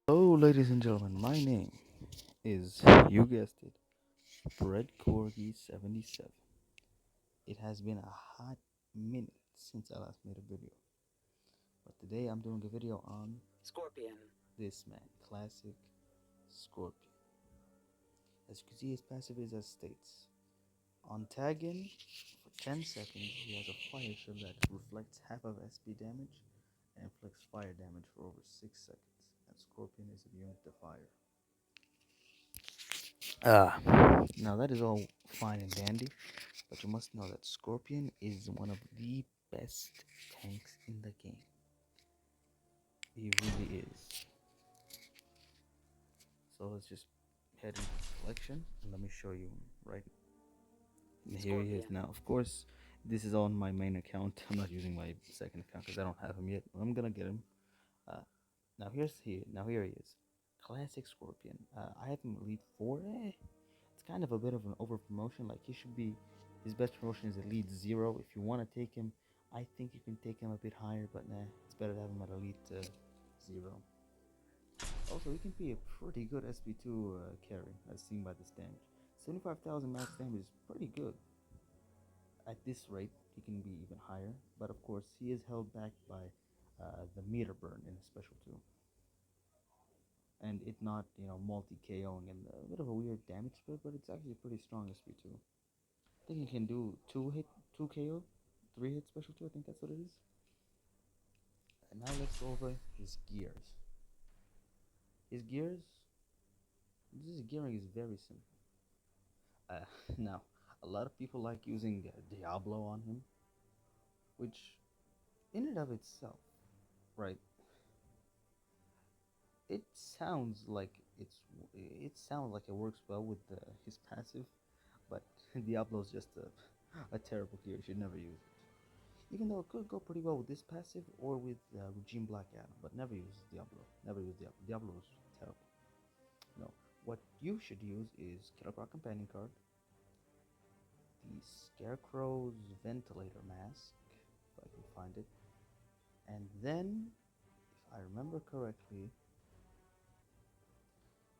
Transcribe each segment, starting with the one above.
Hello, ladies and gentlemen. My name is, you guessed it, Bread Corgi 77. It has been a hot minute since I last made a video, but today I'm doing a video on Scorpion. this man, Classic Scorpion. As you can see, his passive is as states. On tagging, for 10 seconds, he has a fire shield that reflects half of SP damage and inflicts fire damage for over 6 seconds, and Scorpion is immune to fire. Now that is all fine and dandy, but you must know that Scorpion is one of the best tanks in the game. He really is. So let's just head into the collection and let me show you right. And here he is Scorpion. now. Of course, this is on my main account. I'm not using my second account because I don't have him yet. I'm gonna get him. Uh, now here he is. Classic Scorpion. I have him Elite 4. It's kind of a bit of an over promotion. Like he should be, his best promotion is Elite 0. If you want to take him, I think you can take him a bit higher, but nah, it's better to have him at Elite 0. Also, he can be a pretty good SP2 carry, as seen by this damage. 75,000 max damage is pretty good. At this rate, he can be even higher, but of course, he is held back by the meter burn in a special 2. And it not, multi KOing and a bit of a weird damage split, but it's actually pretty strong SP2. I think he can do 2 KO, 3 hit special 2. I think that's what it is. And now let's go over his gears. His gears, this gearing is very simple. Now, a lot of people like using Diablo on him, which, in and of itself, right? It sounds like it sounds like it works well with his passive, but Diablo's just a terrible gear. You should never use it. Even though it could go pretty well with this passive or with Regime Black Adam, but never use Diablo. Never use Diablo. Diablo is terrible. No, what you should use is Killer Croc Companion card, the Scarecrow's Ventilator Mask, if I can find it, and then, if I remember correctly,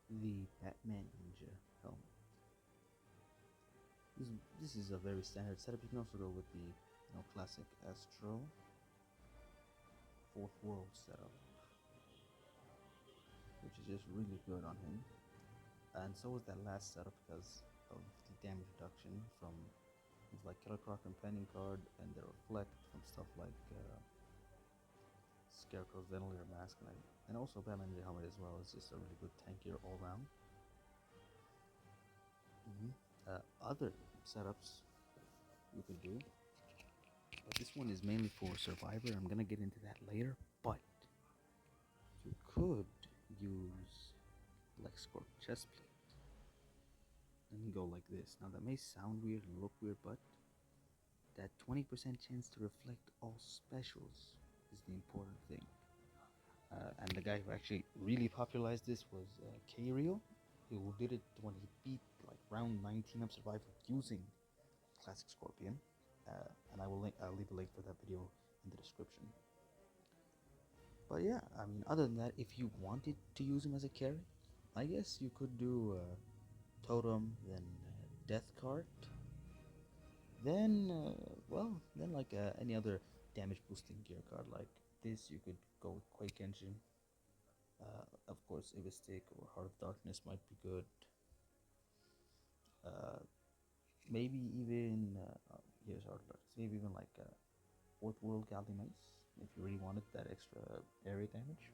the Batman Ninja helmet. This is a very standard setup. You can also go with the classic Astro Fourth World setup, which is just really good on him. And so was that last setup because of the damage reduction from things like Killer Croc Companion card and the reflect from stuff like Scarecrow's Ventilator Mask and also Batman Ninja Helmet as well. It's just a really good tank gear all around. Other setups you could do, but this one is mainly for Survivor. I'm gonna get into that later, but you could use LexCorp Chestplate and go like this. Now that may sound weird and look weird, but that 20% chance to reflect all specials is the important thing. And the guy who actually really popularized this was K-Real, who did it when he beat like round 19 of Survivor using Classic Scorpion. And I'll leave a link for that video in the description. But yeah, I mean, other than that, if you wanted to use him as a carry, I guess you could do Totem, then Death Cart, then then like any other damage boosting gear card like this. You could go with Quake Engine. Of course, Evistic or Heart of Darkness might be good. Uh, maybe even here's Heart of Darkness. Maybe even like Fourth World Galley Mace if you really wanted that extra area damage.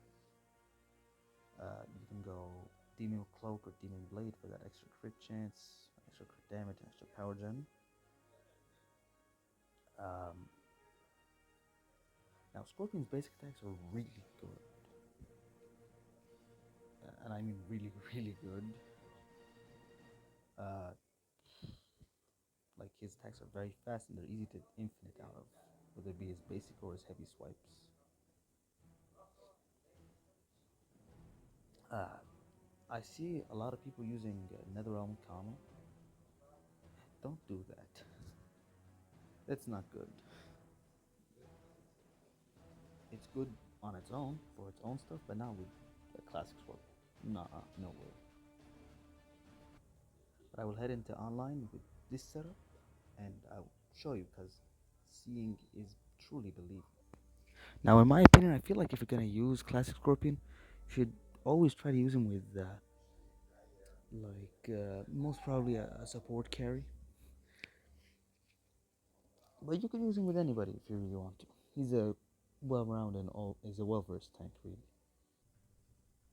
You can go Demon Cloak or Demon Blade for that extra crit chance, extra crit damage, and extra power gen. Um, Now, Scorpion's basic attacks are really good. And I mean really, really good. Uh, like, his attacks are very fast and they're easy to infinite out of, whether it be his basic or his heavy swipes. Uh, I see a lot of people using Netherrealm Kama. Don't do that. That's not good. It's good on its own, for its own stuff, but not with The Classic Scorpion. Nah, no way. But I will head into online with this setup and I'll show you because seeing is truly believing. Now, in my opinion, I feel like if you're gonna use Classic Scorpion, you should always try to use him with most probably a support carry. But you can use him with anybody if you really want to. He's a well-rounded and all is a well-versed tank, really.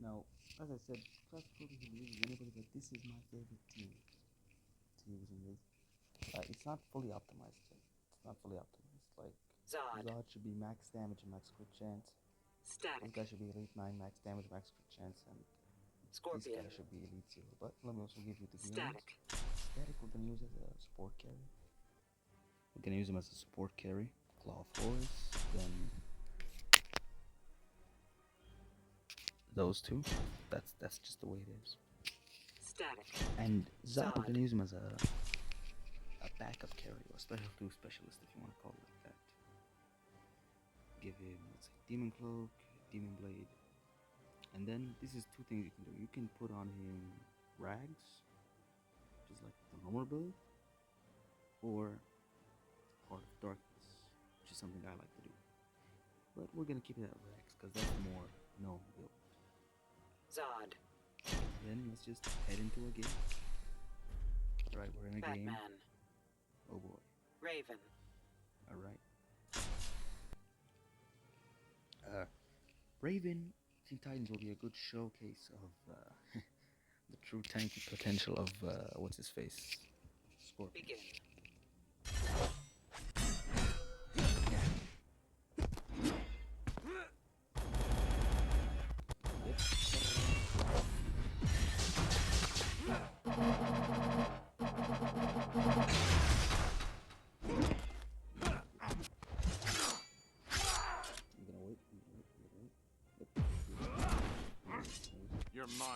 Now, as I said, Classic Scorpion can be used with anybody, but this is my favorite team to use him with. It's not fully optimized yet. It's not fully optimized. Like Zod should be max damage and max crit chance. Static. This guy should be elite 9 max damage, max crit chance, and Scorpion. This guy should be elite 0. But let me also give you the Static. Static we're gonna use as a support carry. We're gonna use him as a support carry. Claw Force, then those two. That's just the way it is. Static. And Zod we're gonna use him as a backup carry or special 2 specialist if you want to call it like that. Give him, let's say, Demon Cloak, Demon Blade, and then this is 2 things you can do. You can put on him Rags, which is like the normal build, or Heart of Darkness, which is something I like to do. But we're gonna keep it at Rags because that's the more known build. Zod. Then let's just head into a game. Alright, we're in a game. Oh boy. Raven. Alright. Raven Teen Titans will be a good showcase of the true tanky potential of what's his face? Scorpion. Begin. You're mine.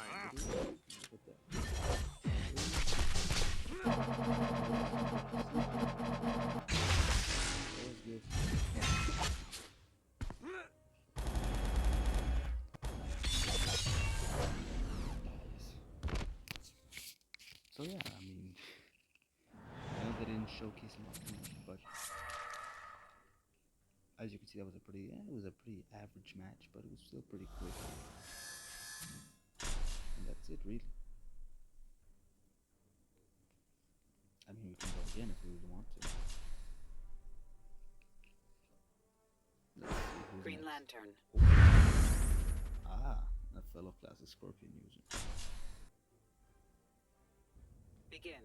So yeah, I mean, I know they didn't showcase him too much, but as you can see, that was a pretty, it was a pretty average match, but it was still pretty quick. And that's it, really. I mean, we can go again if we really want to. Let's see, Green Lantern. Ah, a fellow Classic Scorpion user. Begin.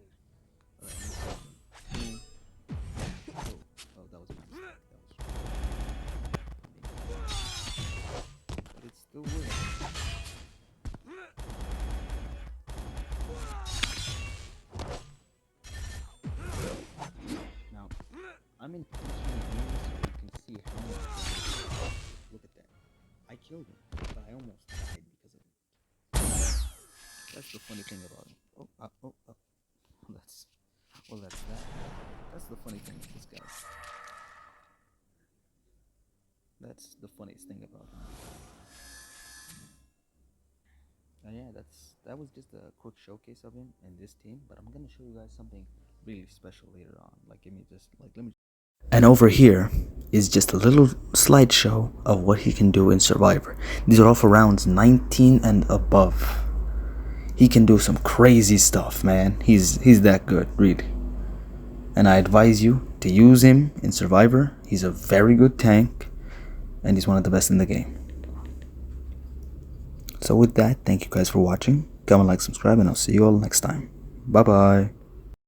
Alright, no problem. Oh, that was my mistake. But it's still working. Now, I'm in position here so you can see how much. Look at that. I killed him, but I almost died because of it. That's the funny thing about him. Oh. That's that. That's the funny thing with this guy. That's the funniest thing about him. And yeah, that was just a quick showcase of him and this team, but I'm gonna show you guys something really special later on. Let me. And over here is just a little slideshow of what he can do in Survivor. These are all for rounds 19 and above. He can do some crazy stuff, man. He's that good, really. And I advise you to use him in Survivor. He's a very good tank, and he's one of the best in the game. So with that, thank you guys for watching. Comment, like, subscribe, and I'll see you all next time. Bye bye.